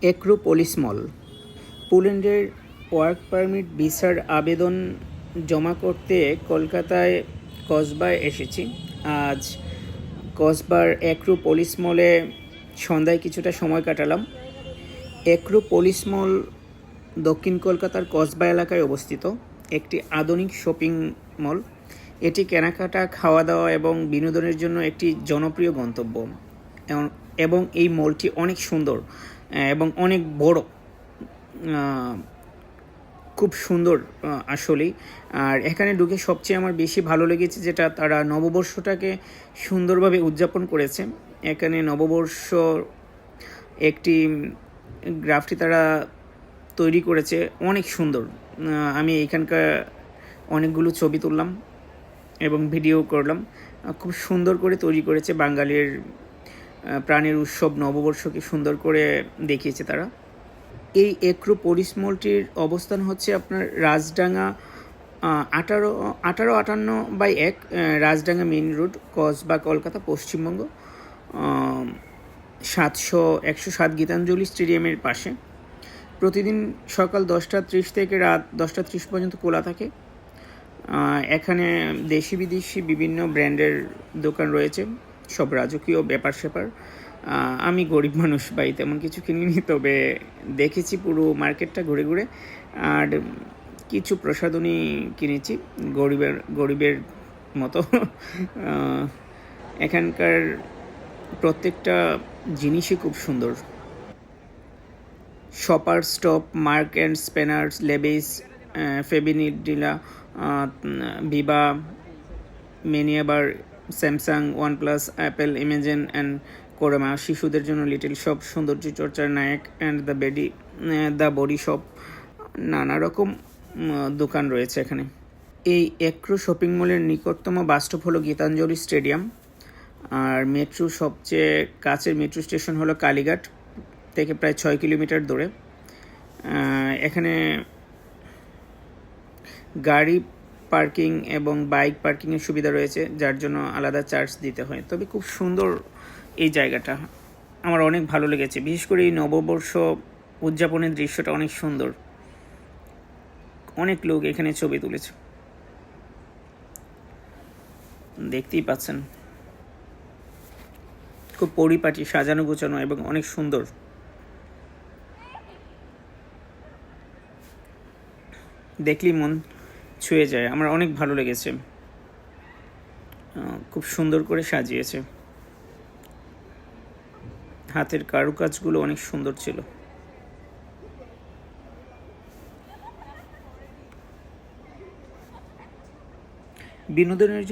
Acropolis মল। পোল্যান্ডের work permit ভিসার আবেদন জমা করতে কলকাতায় কসবায় এসেছি। আজ কসবার অ্যাক্রোপলিস মলে সন্ধ্যায় কিছুটা সময় কাটালাম। অ্যাক্রোপলিস মল দক্ষিণ কলকাতার কসবা এলাকায় অবস্থিত একটি আধুনিক শপিং মল। এটি কেনাকাটা, খাওয়া দাওয়া এবং বিনোদনের জন্য একটি জনপ্রিয় গন্তব্য এবং এই মলটি অনেক সুন্দর এবং অনেক বড়, খুব সুন্দর আসলেই। আর এখানে ঢুকে সবচেয়ে আমার বেশি ভালো লেগেছে যেটা, তারা নববর্ষটাকে সুন্দরভাবে উদযাপন করেছে। এখানে নববর্ষ একটি গ্রাফটি তারা তৈরি করেছে, অনেক সুন্দর। আমি এখানকার অনেকগুলো ছবি তুললাম এবং ভিডিও করলাম। খুব সুন্দর করে তৈরি করেছে, বাঙালির প্রাণের উৎসব নববর্ষকে সুন্দর করে দেখিয়েছে তারা। এই অ্যাক্রোপলিস মলটির অবস্থান হচ্ছে আপনার রাজডাঙ্গা 1858/1 রাজডাঙ্গা মেইন রোড, কসবা, কলকাতা, পশ্চিমবঙ্গ। 107 গীতাঞ্জলি স্টেডিয়ামের পাশে। প্রতিদিন সকাল 10:30 থেকে রাত 10:30 পর্যন্ত খোলা থাকে। এখানে দেশি বিদেশি বিভিন্ন ব্র্যান্ডের দোকান রয়েছে, সব রাজকীয় ব্যাপার স্যাপার। আমি গরিব মানুষ, ভাই তেমন কিছু কিনিনি, তবে দেখেছি পুরো মার্কেটটা ঘুরে ঘুরে, আর কিছু প্রসাধনী কিনেছি গরিবের মতো। এখানকার প্রত্যেকটা জিনিসই খুব সুন্দর। Shoppers Stop, Marks and Spencer's, Levi's, ফেবিনিডিলা, ভিভা, Manyavar, Samsung, OnePlus, Apple, Imagine and Croma. শিশুদের জন্য লিটল শপ, সৌন্দর্য চর্চার Nykaa and The Body Shop, নানা রকম দোকান রয়েছে এখানে। এই অ্যাক্রো শপিং মলের নিকটতম বাসস্টপ হলো গীতাঞ্জলি স্টেডিয়াম, আর মেট্রো সবচেয়ে কাছের মেট্রো স্টেশন হলো কালীঘাট থেকে প্রায় 6 কিলোমিটার দূরে। এখানে গাড়ি পার্কিং এবং বাইক পার্কিংয়ের সুবিধা রয়েছে, যার জন্য আলাদা চার্জ দিতে হয়। তবে খুব সুন্দর এই জায়গাটা, আমার অনেক ভালো লেগেছে। বিশেষ করে এই নববর্ষ উদযাপনের দৃশ্যটা অনেক সুন্দর। অনেক লোক এখানে ছবি তুলেছে, দেখতেই পাচ্ছেন। খুব পরিপাটি, সাজানো গোছানো এবং অনেক সুন্দর। দেখলেই মন ছুঁয়ে যায়, আমার অনেক ভালো লেগেছে। খুব সুন্দর করে সাজিয়েছে, হাতের কারুকাজগুলো অনেক সুন্দর ছিল। বিনোদনের